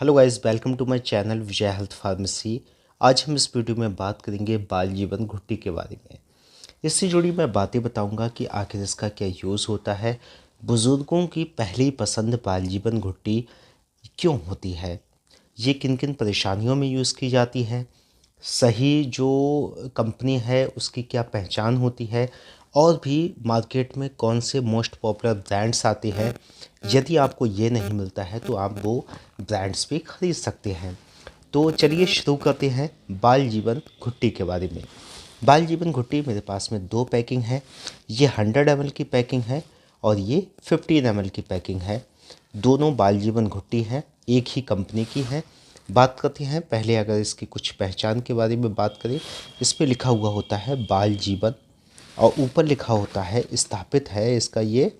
Hello guys, welcome to my channel Vijay health pharmacy. आज हम इस वीडियो में बात करेंगे बाल जीवन घुट्टी के बारे में। इससे जुड़ी मैं बातें बताऊंगा कि आखिर इसका क्या यूज़ होता है, बुज़ुर्गों की पहली पसंद बाल जीवन घुट्टी क्यों होती है, ये किन किन परेशानियों में यूज़ की जाती है, सही जो कंपनी है उसकी क्या पहचान होती है, और भी मार्केट में कौन से मोस्ट पॉपुलर ब्रांड्स आते हैं। यदि आपको ये नहीं मिलता है तो आप वो ब्रांड्स भी खरीद सकते हैं। तो चलिए शुरू करते हैं बाल जीवन घुट्टी के बारे में। बाल जीवन घुट्टी मेरे पास में दो पैकिंग है। ये 100 ml की पैकिंग है और ये 15 ml की पैकिंग है। दोनों बाल जीवन घुट्टी हैं, एक ही कंपनी की है। बात करते हैं पहले, अगर इसकी कुछ पहचान के बारे में बात करें, इस पे लिखा हुआ होता है बाल जीवन और ऊपर लिखा होता है, स्थापित है इसका ये,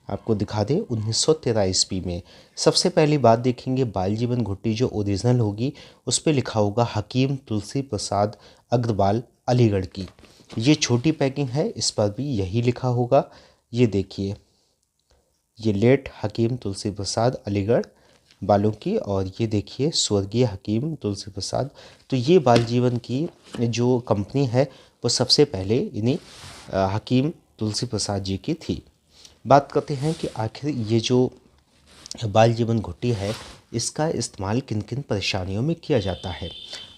आपको दिखा दें, 1913 ईस्वी में। सबसे पहली बात देखेंगे बाल जीवन घुट्टी जो ओरिजिनल होगी उस पे लिखा होगा हकीम तुलसी प्रसाद अग्रवाल अलीगढ़ की। ये छोटी पैकिंग है, इस पर भी यही लिखा होगा। ये देखिए, ये लेट हकीम तुलसी प्रसाद अलीगढ़ बालों की, और ये देखिए स्वर्गीय हकीम तुलसी प्रसाद। तो ये बाल जीवन की जो कंपनी है वो सबसे पहले इन्हीं हकीम तुलसी प्रसाद जी की थी। बात करते हैं कि आखिर ये जो बाल जीवन घुट्टी है इसका इस्तेमाल किन किन परेशानियों में किया जाता है।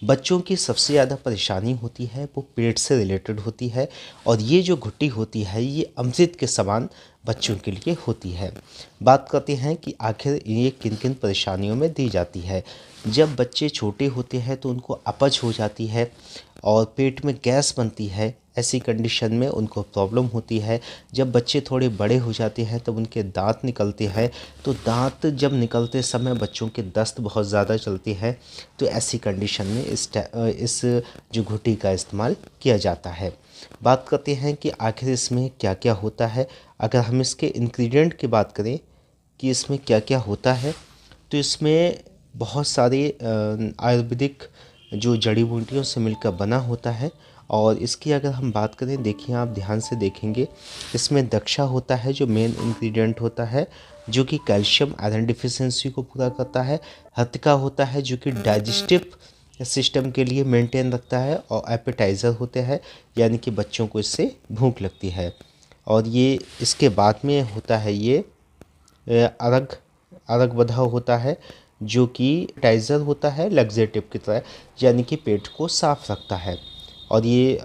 बच्चों की सबसे ज़्यादा परेशानी होती है वो पेट से रिलेटेड होती है, और ये जो घुट्टी होती है ये अमृत के समान बच्चों के लिए होती है। बात करते हैं कि आखिर ये किन किन परेशानियों में दी जाती है। जब बच्चे छोटे होते हैं तो उनको अपच हो जाती है और पेट में गैस बनती है, ऐसी कंडीशन में उनको प्रॉब्लम होती है। जब बच्चे थोड़े बड़े हो जाते हैं तब उनके दांत निकलते हैं, तो दांत जब निकलते समय बच्चों के दस्त बहुत ज़्यादा चलती है। तो ऐसी कंडीशन में इस जो घुट्टी का इस्तेमाल किया जाता है। बात करते हैं कि आखिर इसमें क्या क्या होता है। अगर हम इसके इंग्रेडिएंट की बात करें कि इसमें क्या क्या होता है, तो इसमें बहुत सारे आयुर्वेदिक जो जड़ी बूटियों से मिलकर बना होता है। और इसकी अगर हम बात करें, देखिए आप ध्यान से देखेंगे, इसमें दक्षा होता है जो मेन इंग्रेडिएंट होता है, जो कि कैल्शियम आयरन डिफिशिएंसी को पूरा करता है। हथिका होता है जो कि डाइजेस्टिव सिस्टम के लिए मेंटेन रखता है, और एपेटाइज़र होते हैं, यानी कि बच्चों को इससे भूख लगती है। और ये इसके बाद में होता है ये अर्घ अर्घ बधा होता है, जो कि टाइज़र होता है लग्जेटिव की तरह, यानी कि पेट को साफ रखता है। और ये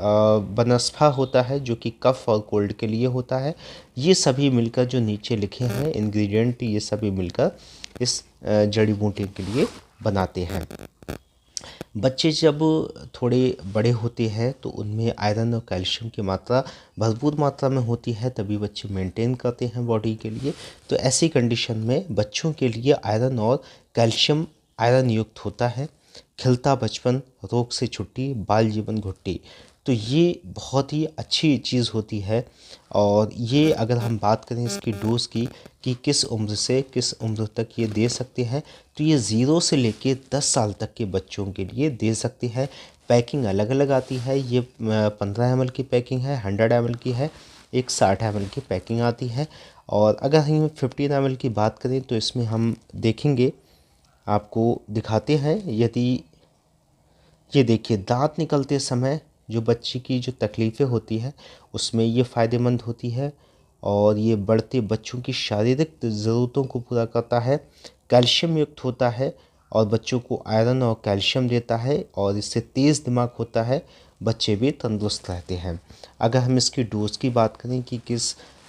बनस्फा होता है जो कि कफ और कोल्ड के लिए होता है। ये सभी मिलकर जो नीचे लिखे हैं इंग्रेडिएंट, ये सभी मिलकर इस जड़ी बूटी के लिए बनाते हैं। बच्चे जब थोड़े बड़े होते हैं तो उनमें आयरन और कैल्शियम की मात्रा भरपूर मात्रा में होती है, तभी बच्चे मेंटेन करते हैं बॉडी के लिए। तो ऐसी कंडीशन में बच्चों के लिए आयरन और कैल्शियम आयरन युक्त होता है। खिलता बचपन, रोग से छुट्टी, बाल जीवन घुट्टी, तो ये बहुत ही अच्छी चीज़ होती है। और ये अगर हम बात करें इसकी डोज की कि किस उम्र से किस उम्र तक ये दे सकते हैं, तो ये 0 से लेके 10 साल तक के बच्चों के लिए दे सकते हैं। पैकिंग अलग अलग आती है, ये 15 ml की पैकिंग है, 100 ml की है, एक 60 ml की पैकिंग आती है। और अगर हम 15 ml की बात करें तो इसमें हम देखेंगे, आपको दिखाते हैं, यदि ये देखिए दांत निकलते समय जो बच्चे की जो तकलीफ़ें होती हैं उसमें ये फ़ायदेमंद होती है। और ये बढ़ते बच्चों की शारीरिक ज़रूरतों को पूरा करता है, कैल्शियम युक्त होता है और बच्चों को आयरन और कैल्शियम देता है, और इससे तेज़ दिमाग होता है, बच्चे भी तंदुरुस्त रहते हैं। अगर हम इसकी डोज़ की बात करें कि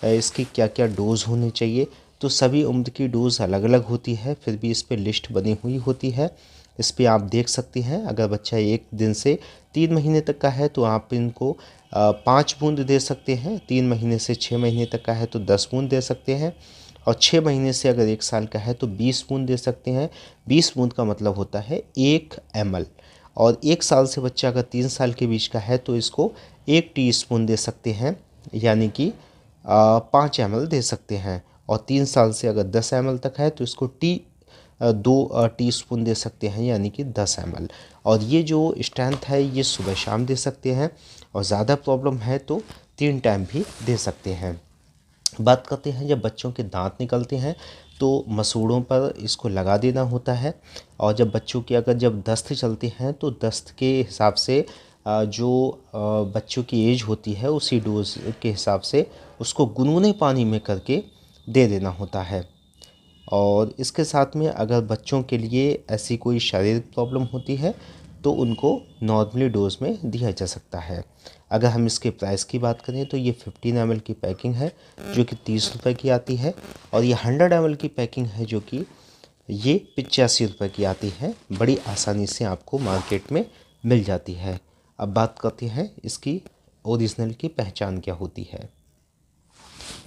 इसकी क्या क्या डोज़ होनी चाहिए, तो सभी उम्र की डोज़ अलग अलग होती है, फिर भी इस पर लिस्ट बनी हुई होती है। इस पे आप देख सकते हैं, अगर बच्चा 1 दिन से 3 महीने तक का है तो आप इनको 5 बूंद दे सकते हैं, 3 महीने से 6 महीने तक का है तो 10 बूंद दे सकते हैं, और 6 महीने से अगर 1 साल का है तो 20 बूंद दे सकते हैं। 20 बूंद का मतलब होता है 1 ml। और 1 साल से बच्चा अगर 3 साल के बीच का है तो इसको 1 टीस्पून दे सकते हैं, यानी कि 5 ml दे सकते हैं। और 3 साल से अगर 10 ml तक है तो इसको 2 टीस्पून दे सकते हैं, यानी कि 10 ml। और ये जो स्ट्रेंथ है ये सुबह शाम दे सकते हैं, और ज़्यादा प्रॉब्लम है तो 3 टाइम भी दे सकते हैं। बात करते हैं जब बच्चों के दांत निकलते हैं तो मसूड़ों पर इसको लगा देना होता है। और जब बच्चों की अगर जब दस्त चलते हैं तो दस्त के हिसाब से जो बच्चों की एज होती है उसी डोज के हिसाब से उसको गुनगुने पानी में करके दे देना होता है। और इसके साथ में अगर बच्चों के लिए ऐसी कोई शारीरिक प्रॉब्लम होती है तो उनको नॉर्मली डोज में दिया जा सकता है। अगर हम इसके प्राइस की बात करें तो ये 15 ml की पैकिंग है जो कि 30 रुपये की आती है, और ये 100 ml की पैकिंग है जो कि ये 85 रुपये की आती है। बड़ी आसानी से आपको मार्केट में मिल जाती है। अब बात करते हैं इसकी ओरिजिनल की पहचान क्या होती है।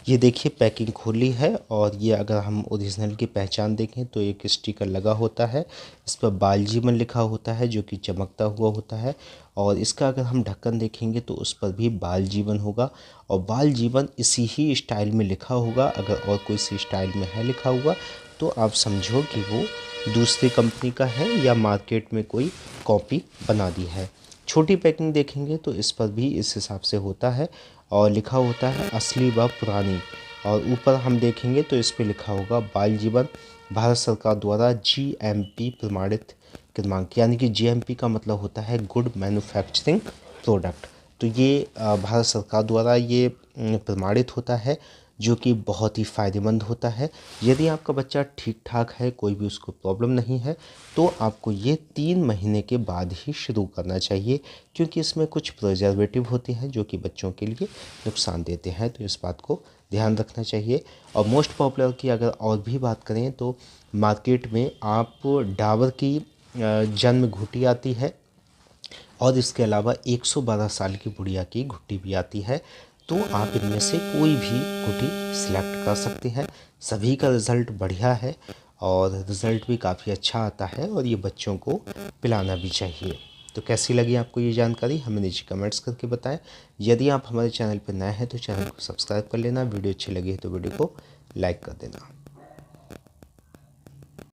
ये देखिए पैकिंग खुली है, और ये अगर हम ओरिजिनल की पहचान देखें तो एक स्टिकर लगा होता है, इस पर बाल जीवन लिखा होता है जो कि चमकता हुआ होता है। और इसका अगर हम ढक्कन देखेंगे तो उस पर भी बाल जीवन होगा, और बाल जीवन इसी ही स्टाइल में लिखा होगा। अगर और कोई सी स्टाइल में है लिखा हुआ तो आप समझो कि वो दूसरी कंपनी का है या मार्केट में कोई कॉपी बना दी है। छोटी पैकिंग देखेंगे तो इस पर भी इस हिसाब से होता है, और लिखा होता है असली व पुरानी। और ऊपर हम देखेंगे तो इस पे लिखा होगा बाल जीवन भारत सरकार द्वारा GMP प्रमाणित क्रमांक, यानी कि GMP का मतलब होता है गुड मैन्युफैक्चरिंग प्रोडक्ट। तो ये भारत सरकार द्वारा ये प्रमाणित होता है, जो कि बहुत ही फ़ायदेमंद होता है। यदि आपका बच्चा ठीक ठाक है, कोई भी उसको प्रॉब्लम नहीं है, तो आपको ये 3 महीने के बाद ही शुरू करना चाहिए, क्योंकि इसमें कुछ प्रिजर्वेटिव होते हैं जो कि बच्चों के लिए नुकसान देते हैं। तो इस बात को ध्यान रखना चाहिए। और मोस्ट पॉपुलर की अगर और भी बात करें तो मार्केट में आप डाबर की जन्म घुटी आती है, और इसके अलावा 112 साल की बुढ़िया की घुट्टी भी आती है। तो आप इनमें से कोई भी घुट्टी सिलेक्ट कर सकते हैं। सभी का रिज़ल्ट बढ़िया है, और रिज़ल्ट भी काफ़ी अच्छा आता है, और ये बच्चों को पिलाना भी चाहिए। तो कैसी लगी आपको ये जानकारी हमें नीचे कमेंट्स करके बताएं। यदि आप हमारे चैनल पर नए हैं तो चैनल को सब्सक्राइब कर लेना। वीडियो अच्छी लगी है तो वीडियो को लाइक कर देना।